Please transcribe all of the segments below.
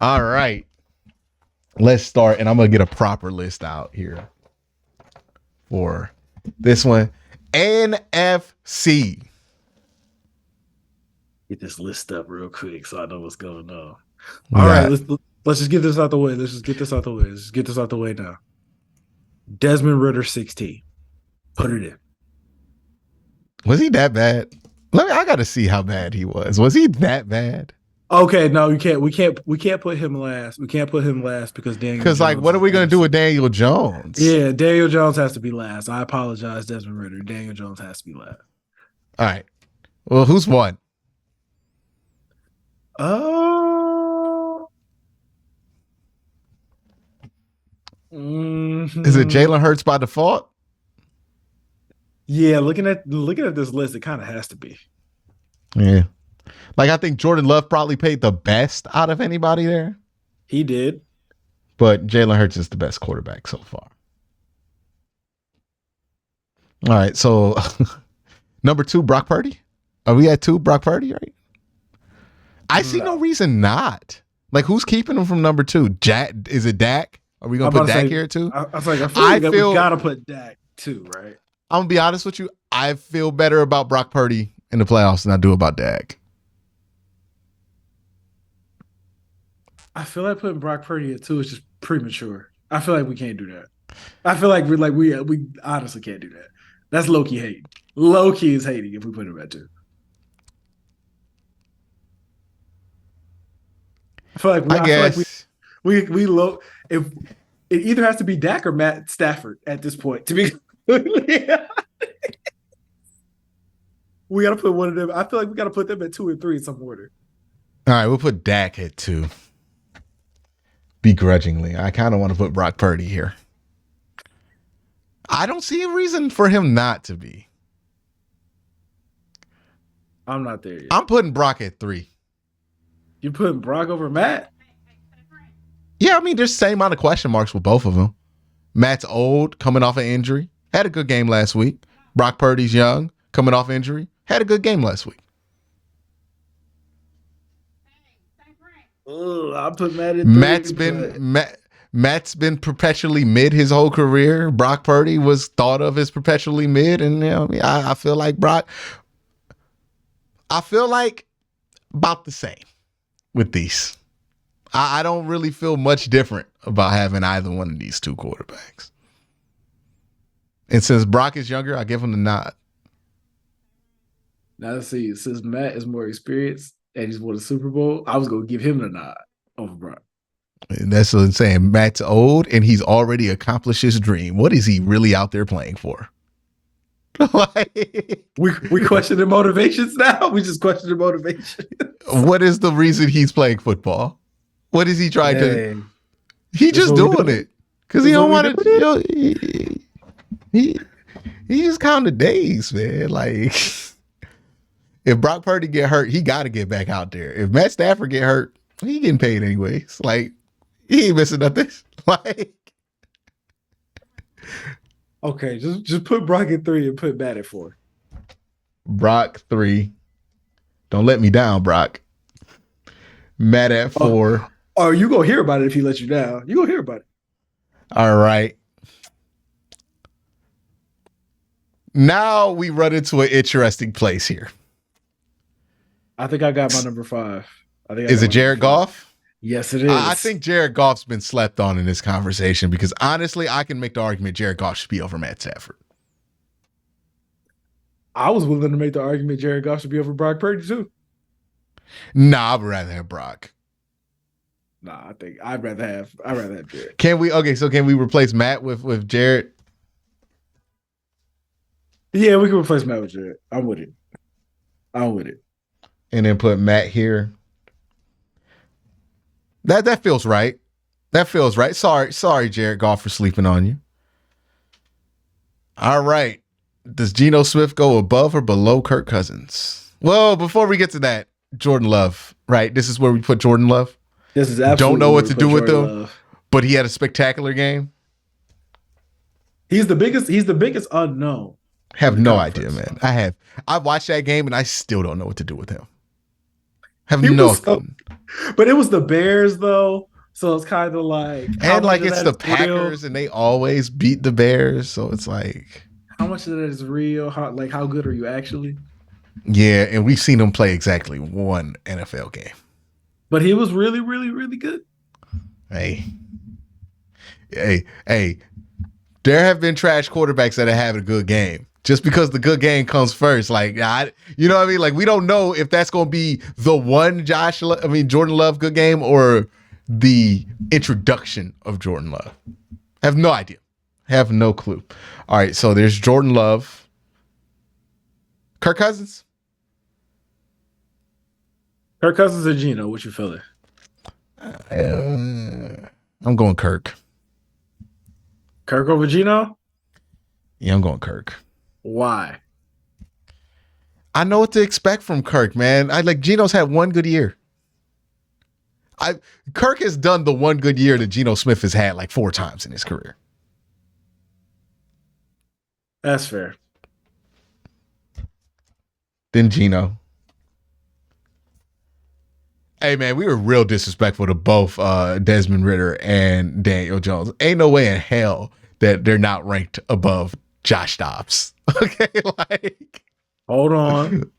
All right. Let's start, and I'm gonna get a proper list out here for this one. NFC. Get this list up real quick so I know what's going on. We All right, got let's just get this out the way. Let's just get this out the way. Let's just get this out the way now. Desmond Ritter 16. Put it in. Was he that bad? I gotta see how bad he was. Was he that bad? Okay, no, you can't. We can't put him last. We can't put him last because Daniel. Because like, Jones what are we gonna is- do with Daniel Jones? Yeah, Daniel Jones has to be last. I apologize, Desmond Ritter. Daniel Jones has to be last. All right. Well, who's one? Oh. Is it Jalen Hurts by default? Yeah, looking at this list, it kind of has to be. Yeah. Like, I think Jordan Love probably paid the best out of anybody there. He did. But Jalen Hurts is the best quarterback so far. All right. So, number 2, Brock Purdy. Are we at 2, Brock Purdy, right? I see no reason not. Like, who's keeping him from number 2? Jack? Is it Dak? Are we going to put Dak here too? I feel we got to put Dak too, right? I'm going to be honest with you. I feel better about Brock Purdy in the playoffs than I do about Dak. I feel like putting Brock Purdy at 2 is just premature. I feel like we can't do that. I feel like we honestly can't do that. That's low-key hating. Low-key is hating if we put him at 2. I feel like we low if it either has to be Dak or Matt Stafford at this point to be we gotta put one of them. I feel like we gotta put them at 2 and 3 in some order. All right, we'll put Dak at 2. Begrudgingly. I kind of want to put Brock Purdy here. I don't see a reason for him not to be. I'm not there yet. I'm putting Brock at 3. You putting Brock over Matt? Yeah, I mean, there's the same amount of question marks with both of them. Matt's old, coming off an injury. Had a good game last week. Brock Purdy's young, coming off injury. Had a good game last week. I put Matt at 3. Matt's been perpetually mid his whole career. Brock Purdy was thought of as perpetually mid, and I feel like Brock. I feel like about the same with these. I don't really feel much different about having either one of these 2 quarterbacks. And since Brock is younger, I give him the nod. Now let's see. Since Matt is more experienced and he's won a Super Bowl, I was gonna give him the nod over Brock. And that's what I'm saying. Matt's old and he's already accomplished his dream. What is he really out there playing for? we question their motivations now. We just question their motivation. What is the reason he's playing football? What is he trying to? He just doing it because he don't want to. He just counting days, man. Like, if Brock Purdy get hurt, he got to get back out there. If Matt Stafford get hurt, he getting paid anyways. Like, he ain't missing nothing. Like, okay, just put Brock at 3 and put Matt at 4. Brock 3. Don't let me down, Brock. Matt at 4. Oh, you gonna hear about it if he lets you down. You gonna hear about it. All right. Now we run into an interesting place here. I think I got my number 5. Is it Jared Goff? Yes, it is. I think Jared Goff's been slept on in this conversation because honestly, I can make the argument Jared Goff should be over Matt Stafford. I was willing to make the argument Jared Goff should be over Brock Purdy too. Nah, I'd rather have Brock. Nah, I think I'd rather have Jared. Can we replace Matt with Jared? Yeah, we can replace Matt with Jared. I'm with it. And then put Matt here. That feels right. That feels right. Sorry, Jared Goff, for sleeping on you. All right. Does Geno Smith go above or below Kirk Cousins? Well, before we get to that, Jordan Love, right? This is where we put Jordan Love. This is absolutely don't know what to do with Jordan him, but he had a spectacular game. He's the biggest unknown. Have no idea, man. I've watched that game and I still don't know what to do with him. Have He no was so, clue. but it was the Bears though, so it's kind of like how And much like of it's that the is real? Packers and they always beat the Bears. So it's like, How much of that is real? How good are you actually? yeah, and we've seen them play exactly one NFL game. But he was really, really, really good. Hey, hey, there have been trash quarterbacks that have had a good game. Just because the good game comes first, like you know what I mean. Like we don't know if that's going to be the one Jordan Love good game or the introduction of Jordan Love. Have no idea. Have no clue. All right, so there's Jordan Love, Kirk Cousins. Kirk Cousins or Gino? What you feeling? I'm going Kirk. Kirk over Gino? Yeah, I'm going Kirk. Why? I know what to expect from Kirk, man. I like Geno's had one good year. I Kirk has done the one good year that Geno Smith has had like 4 times in his career. That's fair. Then Geno. Hey man, we were real disrespectful to both Desmond Ritter and Daniel Jones. Ain't no way in hell that they're not ranked above Josh Dobbs. Okay, like Hold on.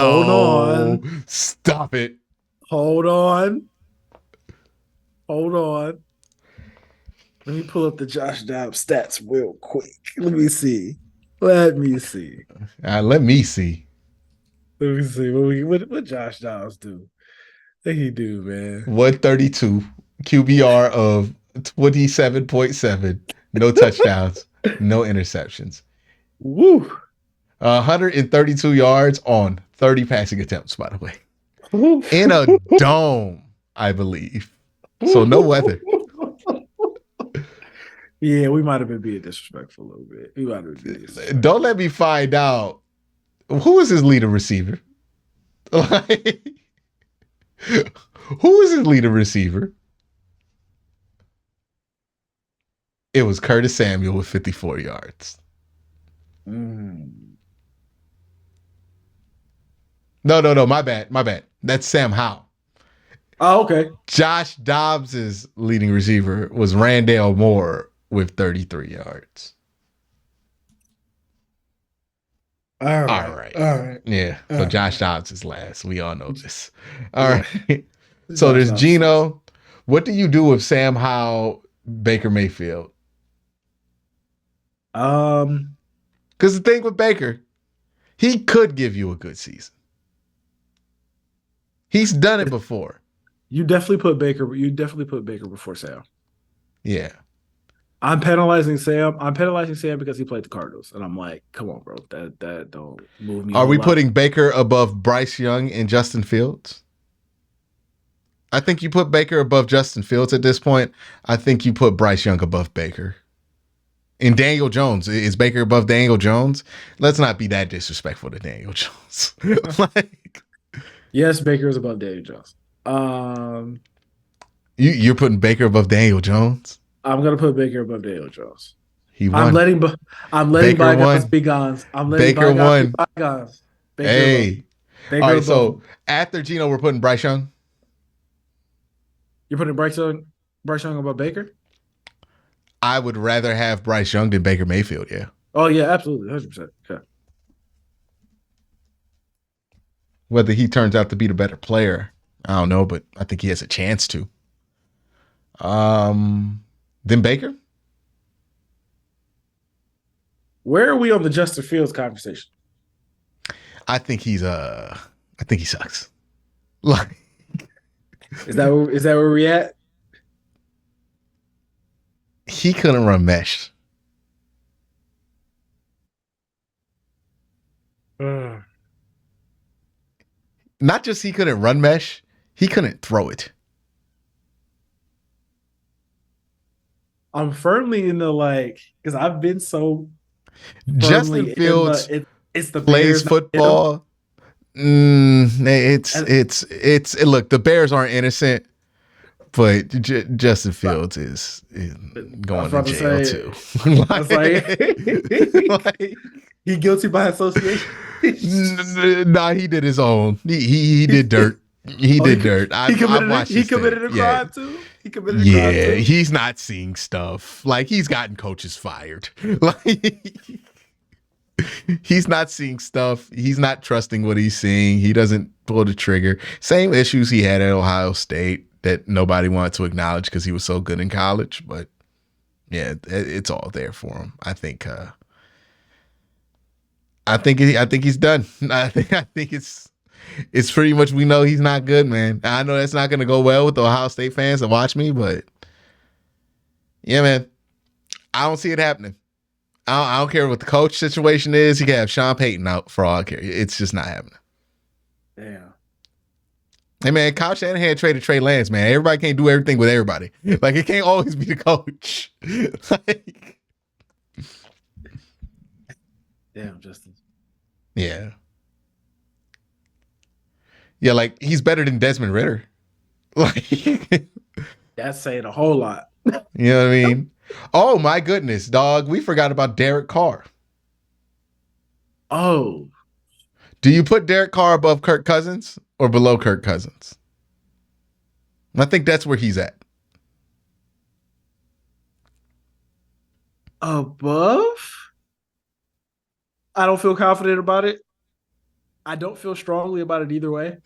Hold no, on. stop it. Hold on. Hold on. Let me pull up the Josh Dobbs stats real quick. Let me see. Let me see. Let me see. Let me see. What Josh Dobbs do? What he do, man? 132 QBR of 27.7. No touchdowns, no interceptions. Woo. 132 yards on 30 passing attempts, by the way. Woo. In a dome, I believe. So no weather. Yeah, we might have been being disrespectful a little bit. We might have been being disrespectful. Don't let me find out who is his leader receiver. Like, who is his leader receiver? It was Curtis Samuel with 54 yards. Mm. No, my bad. That's Sam Howell. Oh, okay. Josh Dobbs's leading receiver was Randall Moore with 33 yards. All All right. right. All right. Yeah. All So right. Josh Dobbs is last. We all know this. All Yeah. right. So Josh there's Dobbs. Geno. What do you do with Sam Howell, Baker Mayfield? Um, Because the thing with Baker, he could give you a good season. He's done it before. you definitely put Baker. You definitely put Baker before Sam. Yeah. I'm penalizing Sam. I'm penalizing Sam because he played the Cardinals, and I'm like, come on, bro. That don't move me a Are whole we lot. putting Baker above Bryce Young and Justin Fields? I think you put Baker above Justin Fields at this point. I think you put Bryce Young above Baker. And Daniel Jones. Is Baker above Daniel Jones? Let's not be that disrespectful to Daniel Jones. Like, Yes, Baker is above Daniel Jones. you're putting Baker above Daniel Jones? I'm gonna put Baker above Daniel Jones. He I'm won. letting I'm letting Baker bygones won. be gones. I'm letting Baker bygones be won. bygones. Baker above. Hey. All Baker right, above so him. after Geno, we're putting Bryce Young. You're putting Bryce Young above Baker? I would rather have Bryce Young than Baker Mayfield, yeah. Oh yeah, absolutely, 100%. Yeah. Whether he turns out to be the better player, I don't know, but I think he has a chance to. Then Baker? Where are we on the Justin Fields conversation? I think he sucks. Like, Is that where we at? he couldn't run mesh. Not just he couldn't run mesh, he couldn't throw it. I'm firmly in the because I've been so Justin firmly in Fields it's the plays Bears. football. It's look, the Bears aren't innocent, but Justin Fields is going to jail too. I was like he guilty by association. Nah, he did his own. He did dirt. He Oh, did dirt. I've watched he his tape. committed a Yeah. crime too. He committed a crime Yeah, too. he's not seeing stuff. Like he's gotten coaches fired. Like he's not seeing stuff. He's not trusting what he's seeing. He doesn't pull the trigger. Same issues he had at Ohio State that nobody wanted to acknowledge because he was so good in college. But yeah, it's all there for him. I think. I think he's done. I think it's pretty much we know he's not good, man. I know that's not going to go well with the Ohio State fans that watch me, but yeah, man, I don't see it happening. I don't care what the coach situation is. He can have Sean Payton out for all I care. It's just not happening. Damn. Hey, man, Kyle Shanahan traded Trey Lance, man. Everybody can't do everything with everybody. Like, it can't always be the coach. Like, Damn, Justin. yeah. Yeah, like, he's better than Desmond Ritter. Like, you That's saying a whole lot. know what I mean? Oh, my goodness, dog. We forgot about Derek Carr. Oh, Do you put Derek Carr above Kirk Cousins or below Kirk Cousins? I think that's where he's at. above? I don't feel confident about it. I don't feel strongly about it either way.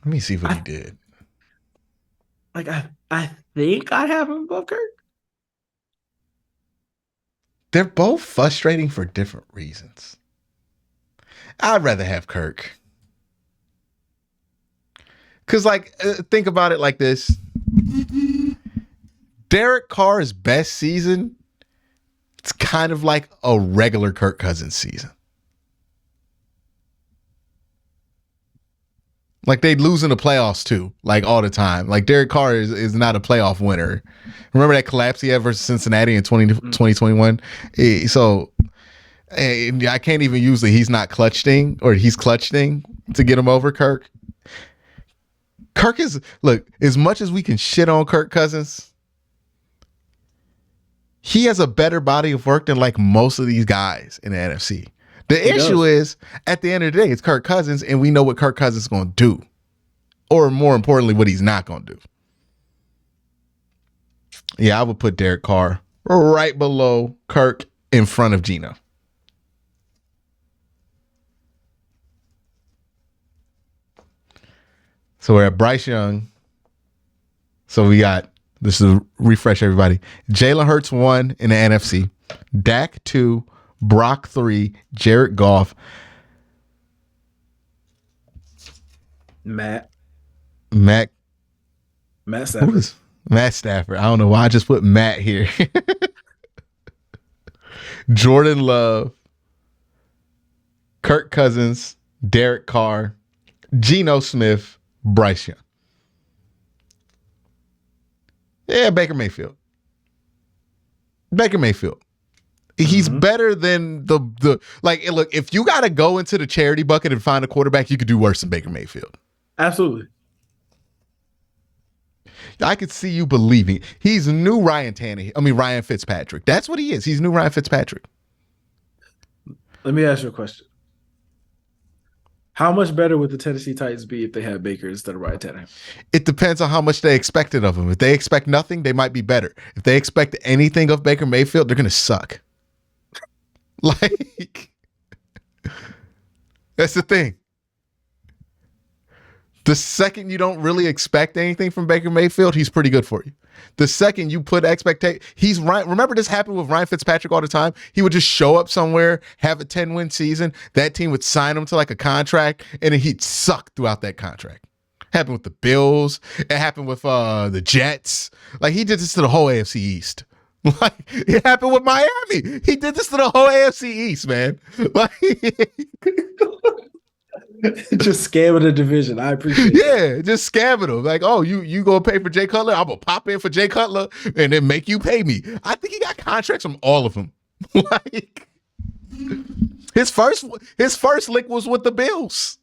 Let me see what he I did. like I think I have him above Kirk. They're both frustrating for different reasons. I'd rather have Kirk. Because, like, think about it like this. Derek Carr's best season, it's kind of like a regular Kirk Cousins season. Like, they lose in the playoffs, too, like, all the time. Like, Derek Carr is not a playoff winner. Remember that collapse he had versus Cincinnati in 2021? So, I can't even use the he's not clutch thing or he's clutch thing to get him over Kirk. Kirk is, look, as much as we can shit on Kirk Cousins, he has a better body of work than like most of these guys in the NFC. The issue is, at the end of the day, it's Kirk Cousins, and we know what Kirk Cousins is going to do. Or more importantly, what he's not going to do. Yeah, I would put Derek Carr right below Kirk in front of Geno. So we're at Bryce Young. So we got, this is a refresh everybody. Jalen Hurts 1 in the NFC. Dak 2. Brock 3. Jared Goff. Matt Stafford. Who is Matt Stafford? I don't know why I just put Matt here. Jordan Love. Kirk Cousins. Derek Carr. Geno Smith. Bryce Young. Yeah, Baker Mayfield. He's better than the like. Look, if you got to go into the charity bucket and find a quarterback, you could do worse than Baker Mayfield. Absolutely. I could see you believing he's new Ryan Fitzpatrick. That's what he is. He's new Ryan Fitzpatrick. Let me ask you a question. How much better would the Tennessee Titans be if they had Baker instead of Ryan Tannehill? It depends on how much they expected of him. If they expect nothing, they might be better. If they expect anything of Baker Mayfield, they're going to suck. Like, that's the thing. The second you don't really expect anything from Baker Mayfield, he's pretty good for you. The second you put expectation, he's right. Remember this happened with Ryan Fitzpatrick all the time? He would just show up somewhere, have a 10-win season. That team would sign him to like a contract, and then he'd suck throughout that contract. Happened with the Bills. It happened with the Jets. Like, he did this to the whole AFC East. Like, it happened with Miami. He did this to the whole AFC East, man. Like, just scamming the division. I appreciate it. Yeah, just scamming them. Like, oh, you gonna pay for Jay Cutler? I'm gonna pop in for Jay Cutler and then make you pay me. I think he got contracts from all of them. Like, his first lick was with the Bills.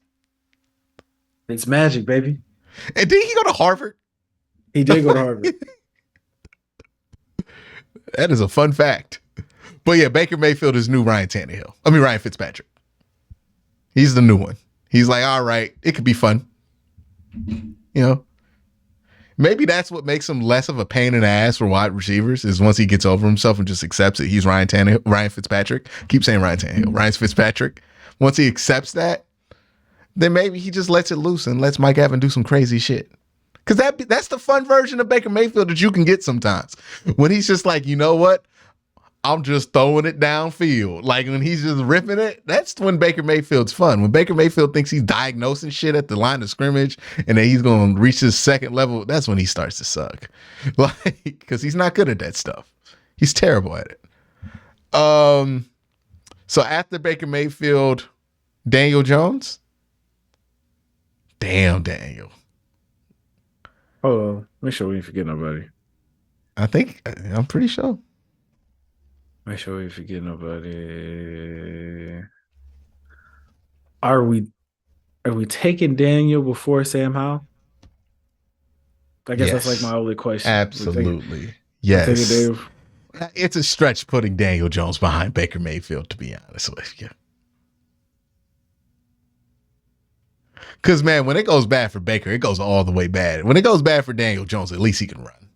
It's magic, baby. And did he go to Harvard? He did go to Harvard. That is a fun fact. But yeah, Baker Mayfield is new Ryan Fitzpatrick. He's the new one. He's like, all right, it could be fun. You know, maybe that's what makes him less of a pain in the ass for wide receivers is once he gets over himself and just accepts it. He's Ryan Fitzpatrick. Keep saying Ryan Tannehill. Ryan Fitzpatrick. Once he accepts that, then maybe he just lets it loose and lets Mike Evans do some crazy shit. Because that's the fun version of Baker Mayfield that you can get sometimes. When he's just like, you know what? I'm just throwing it downfield. Like when he's just ripping it, that's when Baker Mayfield's fun. When Baker Mayfield thinks he's diagnosing shit at the line of scrimmage and then he's going to reach his second level, that's when he starts to suck. Like, because he's not good at that stuff. He's terrible at it. So after Baker Mayfield, Daniel Jones. Damn, Daniel. Hold on. Make sure we didn't forget nobody. I'm pretty sure. Make sure we forget nobody. Are we taking Daniel before Sam Howell? I guess that's like my only question. Absolutely. Yes. It's a stretch putting Daniel Jones behind Baker Mayfield, to be honest with you. Because, man, when it goes bad for Baker, it goes all the way bad. When it goes bad for Daniel Jones, at least he can run.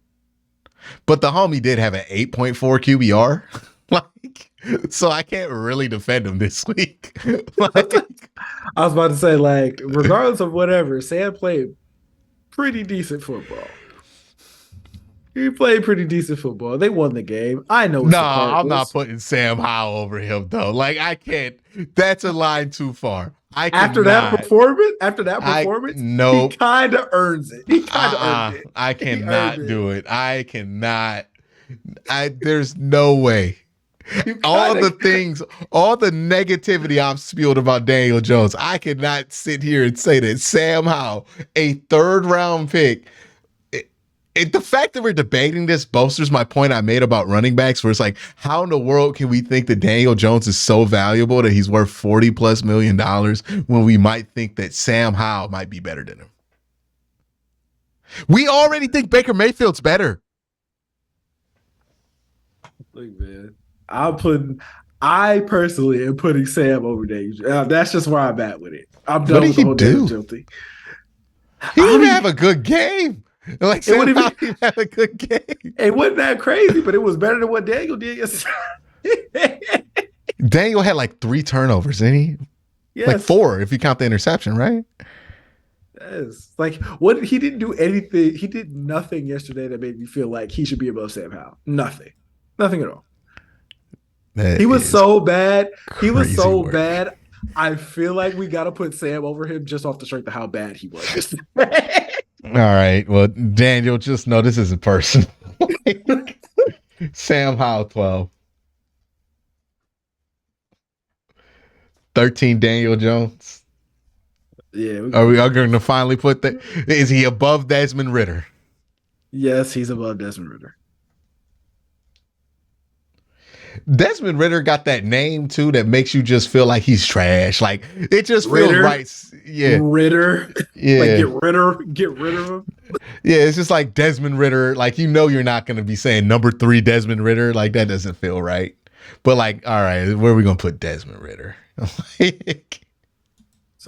But the homie did have an 8.4 QBR. Like, so I can't really defend him this week. Like, I was about to say, like, regardless of whatever, Sam played pretty decent football. He played pretty decent football. They won the game. I know. I'm not putting Sam Howell over him though. Like I can't. That's a line too far. After that performance, nope. He kind of earns it. He kind of earned it. I cannot do it. I cannot. There's no way. All the negativity I've spewed about Daniel Jones, I cannot sit here and say that Sam Howell, a 3rd round pick. The fact that we're debating this bolsters my point I made about running backs, where it's like, how in the world can we think that Daniel Jones is so valuable that he's worth $40+ million when we might think that Sam Howell might be better than him? We already think Baker Mayfield's better. Look, man, I personally am putting Sam over Daniel. That's just where I'm at with it. I'm done with the whole Daniel Jones thing. He didn't have a good game. Like Sam Howell had a good game. It wasn't that crazy, but it was better than what Daniel did yesterday. Daniel had like 3 turnovers, didn't he? Yes. Like 4 if you count the interception, right? Yes. Like what he didn't do anything. He did nothing yesterday that made me feel like he should be above Sam Howell. Nothing. Nothing at all. He was so bad. He was so bad. I feel like we got to put Sam over him just off the strength of how bad he was. All right. Well, Daniel, just know this isn't personal. Sam Howell, 12. 13, Daniel Jones. Yeah. Are we going to finally put that? Is he above Desmond Ridder? Yes, he's above Desmond Ridder. Desmond Ridder got that name too that makes you just feel like he's trash. Like it just feels right. Yeah, Ridder. Yeah, like get rid of him. Yeah, it's just like Desmond Ridder. Like you're not going to be saying number 3 Desmond Ridder. Like that doesn't feel right. But like, all right, where are we going to put Desmond Ridder? So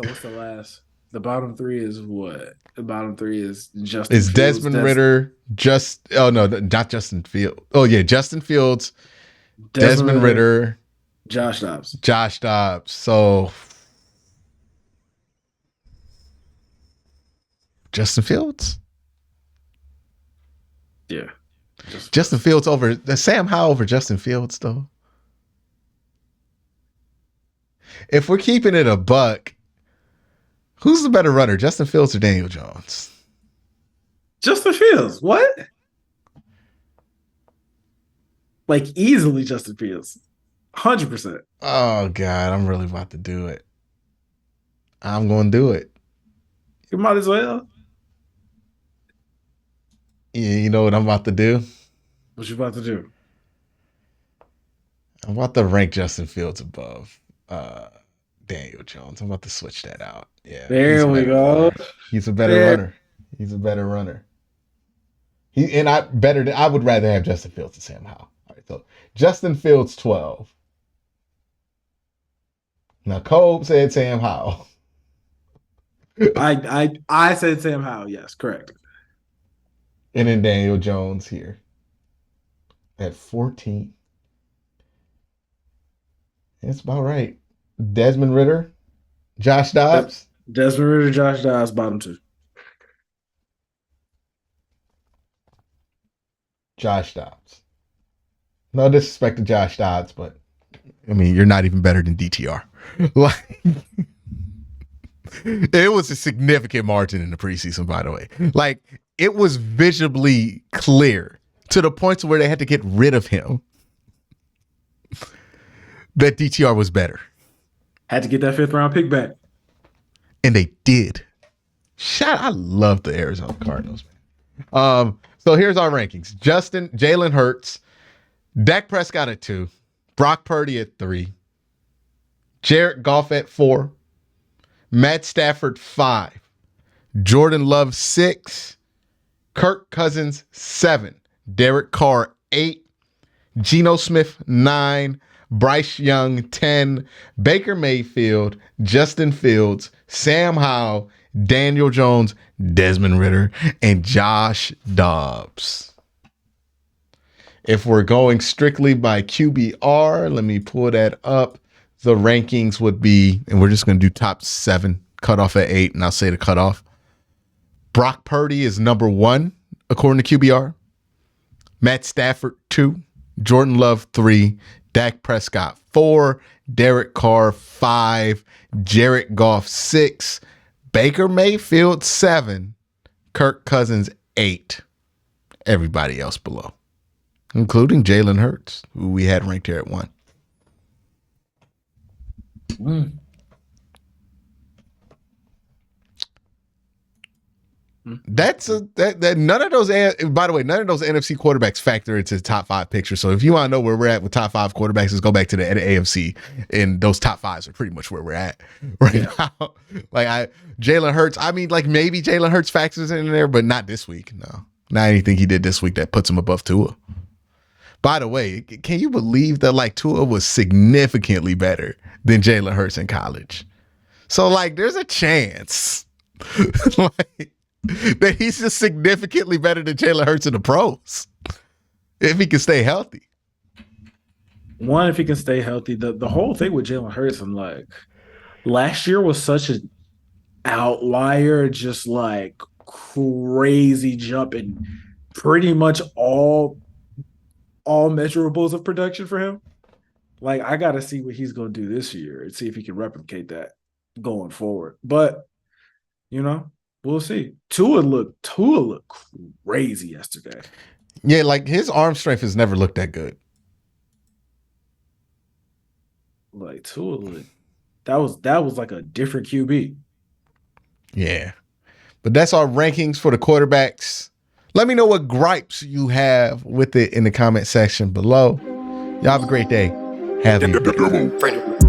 what's the last? The bottom 3 is what? The bottom 3 is Justin. It's Fields, Desmond Ridder. Not Justin Fields. Oh yeah, Justin Fields. Desmond Ridder, Josh Dobbs. So Justin Fields? Yeah. Justin Fields over Sam Howell over Justin Fields, though. If we're keeping it a buck, who's the better runner, Justin Fields or Daniel Jones? Justin Fields. What? Like easily Justin Fields. 100%. Oh, God. I'm really about to do it. I'm going to do it. You might as well. Yeah, you know what I'm about to do? What you about to do? I'm about to rank Justin Fields above Daniel Jones. I'm about to switch that out. Yeah. There we go. Runner. He's a better runner. He's a better runner. I would rather have Justin Fields than Sam Howell. All right, so Justin Fields 12. Now Cole said Sam Howell. I said Sam Howell. Yes, correct. And then Daniel Jones here at 14. That's about right. Desmond Ritter, Josh Dobbs. Desmond Ritter, Josh Dobbs, bottom two. Josh Dobbs. No disrespect to Josh Dobbs, but I mean, you're not even better than DTR. Like, it was a significant margin in the preseason, by the way. Like, it was visibly clear to the point where they had to get rid of him that DTR was better. Had to get that 5th round pick back. And they did. I love the Arizona Cardinals, man. So here's our rankings. Jalen Hurts, Dak Prescott at 2, Brock Purdy at 3, Jared Goff at 4, Matt Stafford 5, Jordan Love 6, Kirk Cousins 7, Derek Carr 8, Geno Smith 9, Bryce Young 10, Baker Mayfield, Justin Fields, Sam Howell, Daniel Jones, Desmond Ritter, and Josh Dobbs. If we're going strictly by QBR, let me pull that up. The rankings would be, and we're just going to do top 7, cutoff at 8, and I'll say the cutoff. Brock Purdy is number 1, according to QBR. Matt Stafford, 2. Jordan Love, 3. Dak Prescott, 4. Derek Carr, 5. Jared Goff, 6. Baker Mayfield, 7. Kirk Cousins, 8. Everybody else below, including Jalen Hurts, who we had ranked here at 1. That's that none of those, by the way, none of those NFC quarterbacks factor into the top 5 picture. So if you want to know where we're at with top 5 quarterbacks, just go back to the AFC, and those top 5s are pretty much where we're at right now. Like Jalen Hurts, I mean, like maybe Jalen Hurts factors in there, but not this week. No, not anything he did this week that puts him above Tua. By the way, can you believe that like Tua was significantly better than Jalen Hurts in college? So like, there's a chance like that he's just significantly better than Jalen Hurts in the pros if he can stay healthy. One, if he can stay healthy. The whole thing with Jalen Hurts, I'm like, last year was such an outlier, just like crazy jump in pretty much all measurables of production for him. Like, I got to see what he's going to do this year and see if he can replicate that going forward. But, you know, we'll see. Tua looked crazy yesterday. Yeah, like his arm strength has never looked that good. Like Tua looked, that was like a different QB. Yeah. But that's our rankings for the quarterbacks. Let me know what gripes you have with it in the comment section below. Y'all have a great day. Have a good day.